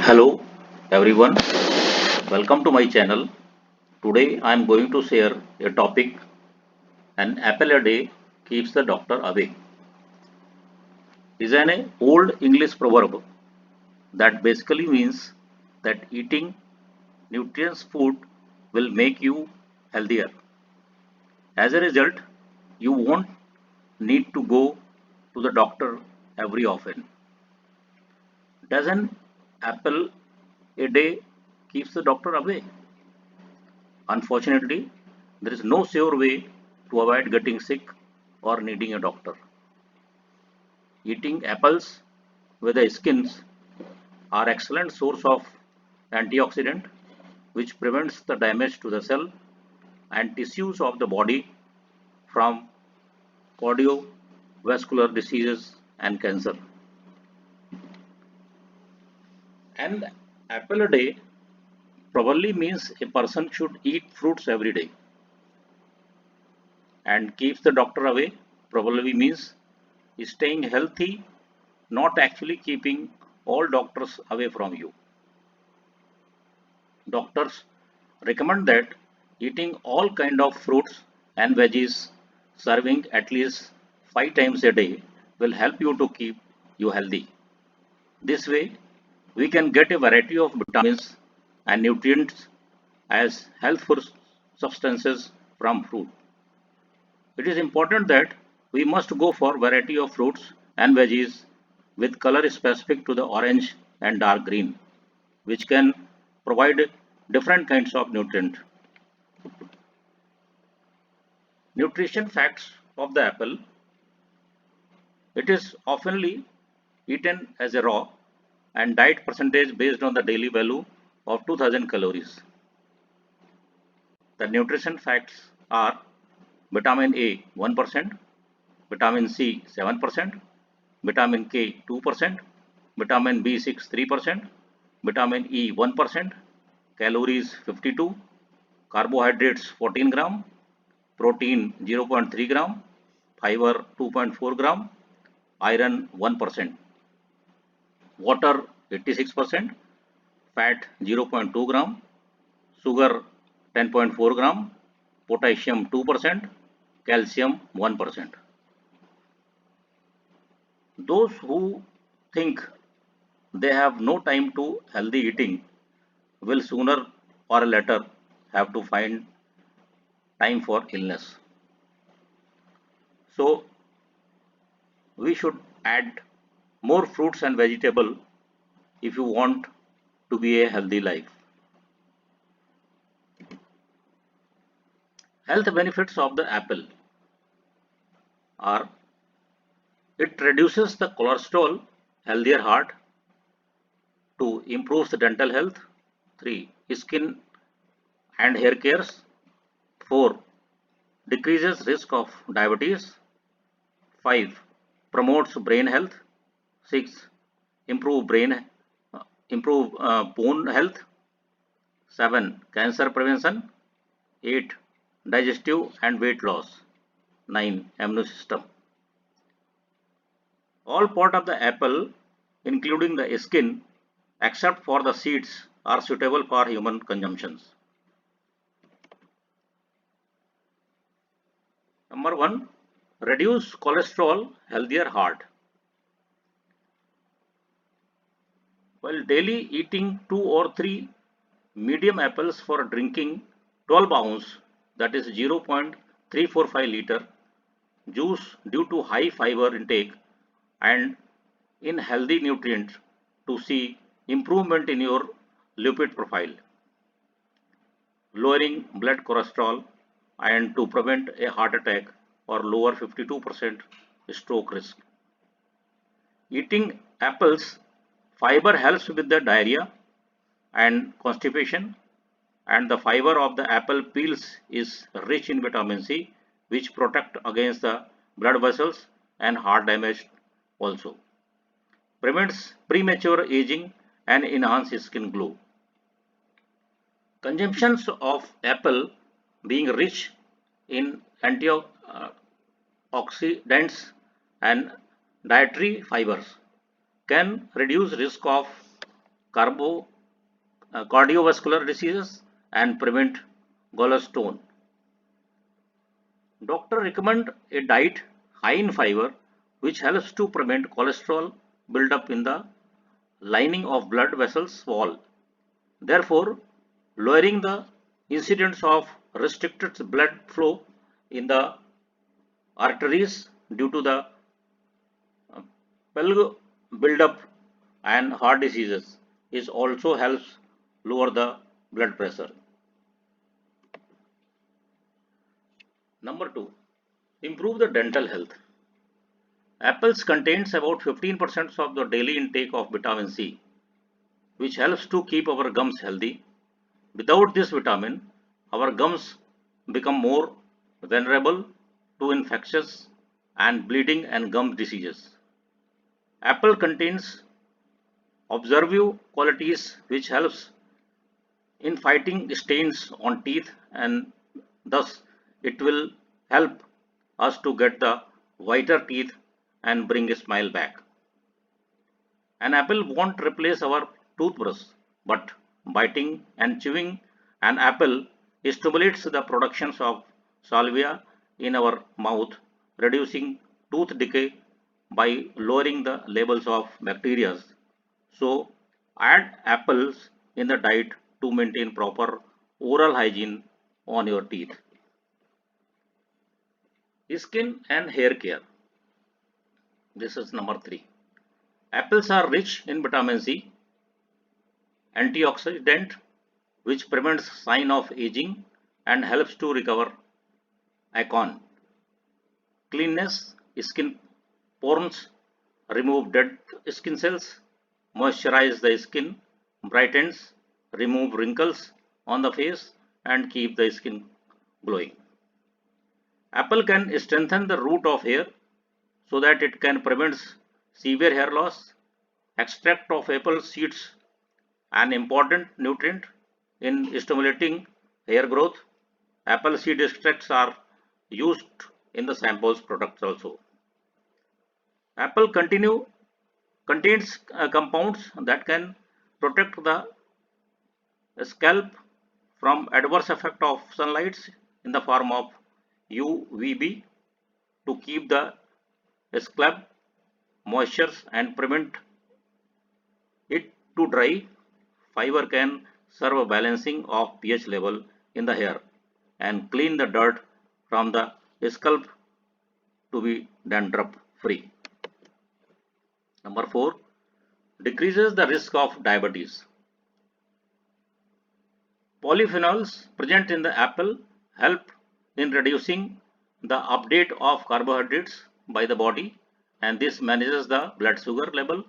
Hello everyone, welcome to my channel. Today I am going to share a topic: an apple a day keeps the doctor away. Is an old English proverb that basically means that eating nutritious food will make you healthier. As a result, you won't need to go to the doctor every often. Does an apple a day keeps the doctor away? Unfortunately, there is no sure way to avoid getting sick or needing a doctor. Eating apples with the skins are excellent source of antioxidant which prevents the damage to the cell and tissues of the body from cardiovascular diseases and cancer. An apple a day probably means a person should eat fruits every day, and keeps the doctor away probably means staying healthy, not actually keeping all doctors away from you. Doctors recommend that eating all kind of fruits and veggies, serving at least 5 times a day, will help you to keep you healthy. This way, we can get a variety of vitamins and nutrients as healthful substances from fruit. It is important that we must go for variety of fruits and veggies with color specific to the orange and dark green, which can provide different kinds of nutrient. Nutrition facts of the apple: it is oftenly eaten as a raw, and diet percentage based on the daily value of 2000 calories. The nutrition facts are: vitamin A 1%, vitamin C 7%, vitamin K 2%, vitamin B6 3%, vitamin E 1%, calories 52, carbohydrates 14 gram, protein 0.3 gram, fiber 2.4 gram, iron 1%, water 86%, fat 0.2 gram, sugar 10.4 gram, potassium 2%, calcium 1%. Those who think they have no time to healthy eating will sooner or later have to find time for illness. So we should add more fruits and vegetable if you want to be a healthy life. Health benefits of the apple are: it reduces the cholesterol, healthier heart; 2. Improves the dental health; 3. Skin and hair cares; 4. Decreases risk of diabetes; 5. Promotes brain health; 6. Improve brain improve bone health; 7. Cancer prevention; 8. Digestive and weight loss; 9. Immune system. All part of the apple, including the skin, except for the seeds, are suitable for human consumptions. Number 1. Reduce cholesterol, healthier heart. While daily eating 2 or 3 medium apples for drinking 12 ounce, that is 0.345 liter juice due to high fiber intake and in healthy nutrients, to see improvement in your lipid profile, lowering blood cholesterol, and to prevent a heart attack or lower 52% stroke risk. Eating apples, fiber helps with the diarrhea and constipation, and the fiber of the apple peels is rich in vitamin C, which protect against the blood vessels and heart damage also. Prevents premature aging and enhances skin glow. Consumptions of apple, being rich in antioxidants and dietary fibers, can reduce risk of cardiovascular diseases and prevent gallstone. Doctor recommend a diet high in fiber which helps to prevent cholesterol buildup in the lining of blood vessels wall. Therefore, lowering the incidence of restricted blood flow in the arteries due to the bulk buildup and heart diseases is also helps lower the blood pressure. Number 2, improve the dental health. Apples contains about 15% of the daily intake of vitamin C, which helps to keep our gums healthy. Without this vitamin, our gums become more vulnerable to infections and bleeding and gum diseases. Apple contains observable qualities which helps in fighting stains on teeth, and thus it will help us to get the whiter teeth and bring a smile back. An apple won't replace our toothbrush, but biting and chewing an apple stimulates the productions of salvia in our mouth, reducing tooth decay by lowering the levels of bacteria. So, add apples in the diet to maintain proper oral hygiene on your teeth. Skin and hair care. This is number 3. Apples are rich in vitamin C, antioxidant which prevents sign of aging and helps to recover icon. Cleanness, skin pores, remove dead skin cells, moisturize the skin, brightens, remove wrinkles on the face and keep the skin glowing. Apple can strengthen the root of hair so that it can prevent severe hair loss. Extract of apple seeds, an important nutrient in stimulating hair growth. Apple seed extracts are used in the samples products also. Apple contains compounds that can protect the scalp from adverse effect of sunlight in the form of UVB to keep the scalp moisture and prevent it to dry. Fiber can serve a balancing of pH level in the hair and clean the dirt from the scalp to be dandruff free. Number 4, decreases the risk of diabetes. Polyphenols present in the apple help in reducing the uptake of carbohydrates by the body, and this manages the blood sugar level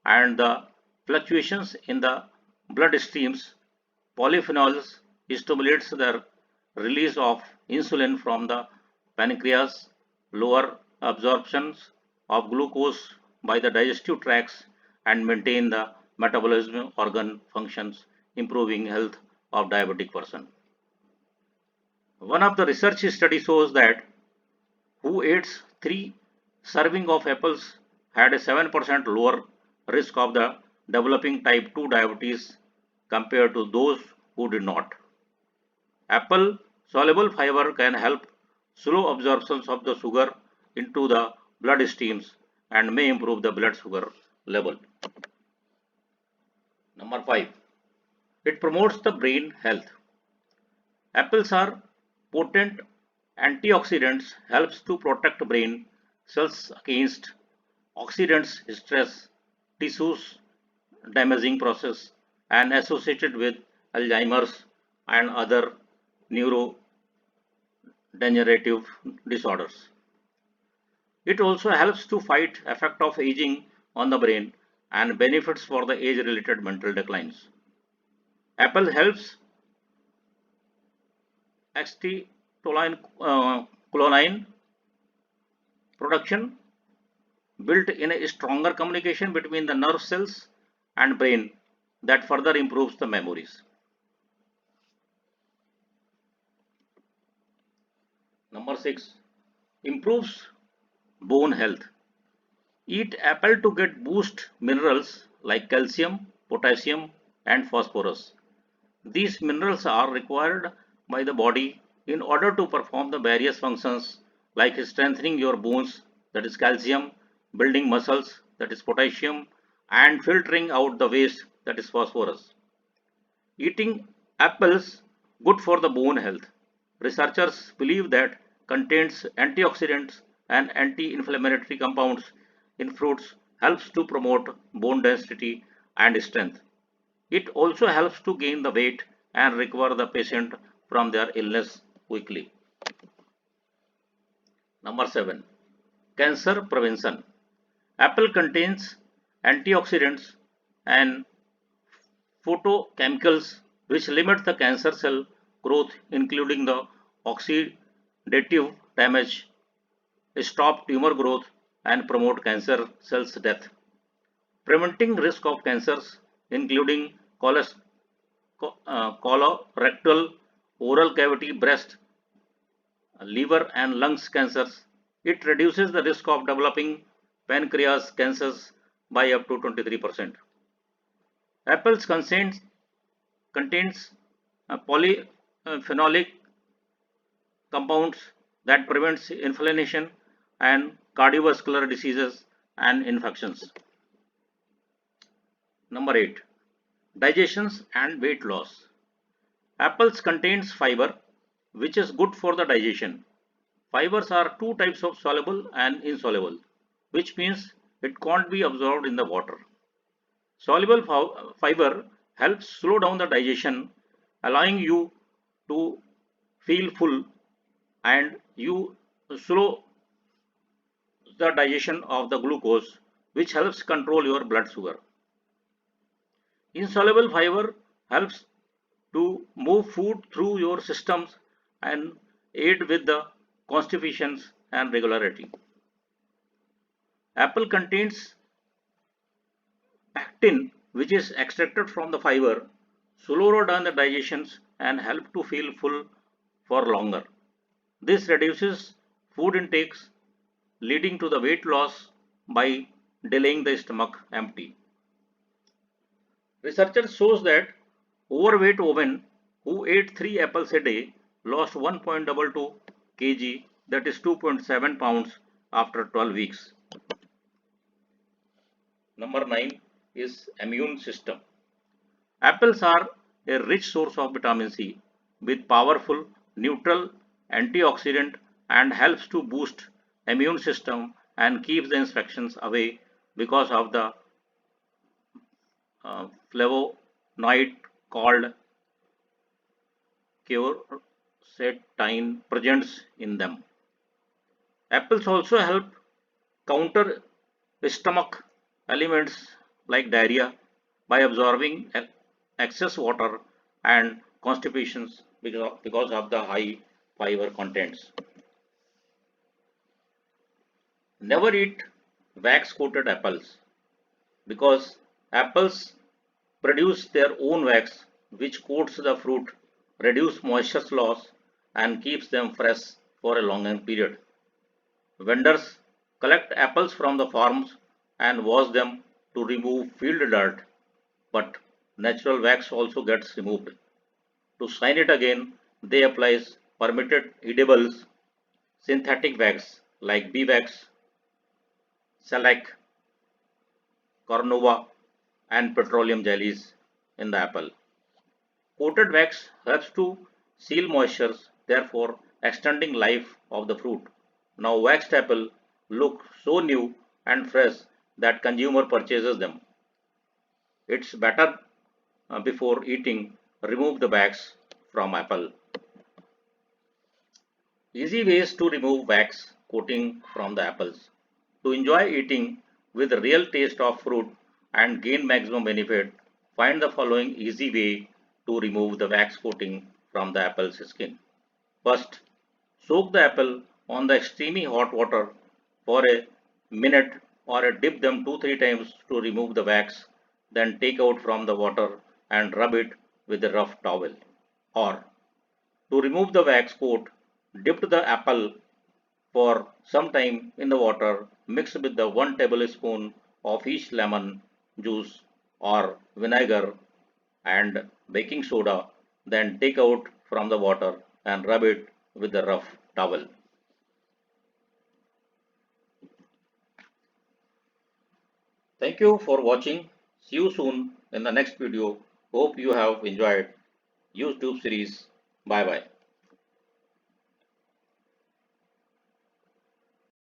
and the fluctuations in the blood streams. Polyphenols stimulates the release of insulin from the pancreas, lower absorptions of glucose by the digestive tracts and maintain the metabolism organ functions, improving health of diabetic person. One of the research study shows that who ate 3 serving of apples had a 7% lower risk of the developing type 2 diabetes compared to those who did not. Apple soluble fiber can help slow absorptions of the sugar into the blood streams and may improve the blood sugar level. Number 5. It promotes the brain health. Apples are potent antioxidants, helps to protect brain cells against oxidants, stress, tissues damaging process and associated with Alzheimer's and other neurodegenerative disorders. It also helps to fight effect of aging on the brain and benefits for the age-related mental declines. Apple helps acetylcholine production, built in a stronger communication between the nerve cells and brain that further improves the memories. Number 6, improves bone health. Eat apple to get boost minerals like calcium, potassium, and phosphorus. These minerals are required by the body in order to perform the various functions like strengthening your bones, that is calcium, building muscles, that is potassium, and filtering out the waste, that is phosphorus. Eating apples good for the bone health. Researchers believe that contains antioxidants and anti-inflammatory compounds in fruits helps to promote bone density and strength. It also helps to gain the weight and recover the patient from their illness quickly. Number 7. Cancer prevention. Apple contains antioxidants and phytochemicals which limit the cancer cell growth, including the oxidative damage, stop tumor growth, and promote cancer cells death. Preventing risk of cancers, including colorectal, oral cavity, breast, liver, and lungs cancers. It reduces the risk of developing pancreas cancers by up to 23%. Apples contains polyphenolic compounds that prevents inflammation and cardiovascular diseases and infections. Number 8. Digestions and weight loss. Apples contains fiber which is good for the digestion. Fibers are two types of soluble and insoluble, which means it can't be absorbed in the water. Soluble fiber helps slow down the digestion, allowing you to feel full, and you slow the digestion of the glucose, which helps control your blood sugar. Insoluble fiber helps to move food through your systems and aid with the constipation and regularity. Apple contains pectin, which is extracted from the fiber, slow down the digestions and help to feel full for longer. This reduces food intakes, leading to the weight loss by delaying the stomach empty. Researchers shows that overweight women who ate 3 apples a day lost 1.22 kg, that is 2.7 pounds after 12 weeks. Number 9 is immune system. Apples are a rich source of vitamin C with powerful neutral antioxidant and helps to boost immune system and keeps the infections away because of the flavonoid called quercetin present in them. Apples also help counter stomach ailments like diarrhea by absorbing excess water and constipations because of the high fiber contents. Never eat wax coated apples because apples produce their own wax which coats the fruit, reduce moisture loss, and keeps them fresh for a longer period. Vendors collect apples from the farms and wash them to remove field dirt, but natural wax also gets removed. To shine it again, they apply permitted edibles, synthetic wax like bee wax, shellac, carnauba, and petroleum jellies in the apple. Coated wax helps to seal moisture, therefore extending life of the fruit. Now waxed apple look so new and fresh that consumer purchases them. It's better before eating remove the wax from apple. Easy ways to remove wax coating from the apples. To enjoy eating with the real taste of fruit and gain maximum benefit, find the following easy way to remove the wax coating from the apple's skin. First, soak the apple on the extremely hot water for a minute or dip them 2-3 times to remove the wax, then take out from the water and rub it with a rough towel. Or to remove the wax coat, dip the apple for some time in the water, mix with the 1 tablespoon of each lemon juice or vinegar and baking soda, then take out from the water and rub it with a rough towel. Thank you for watching. See you soon in the next video. Hope you have enjoyed YouTube series. Bye bye.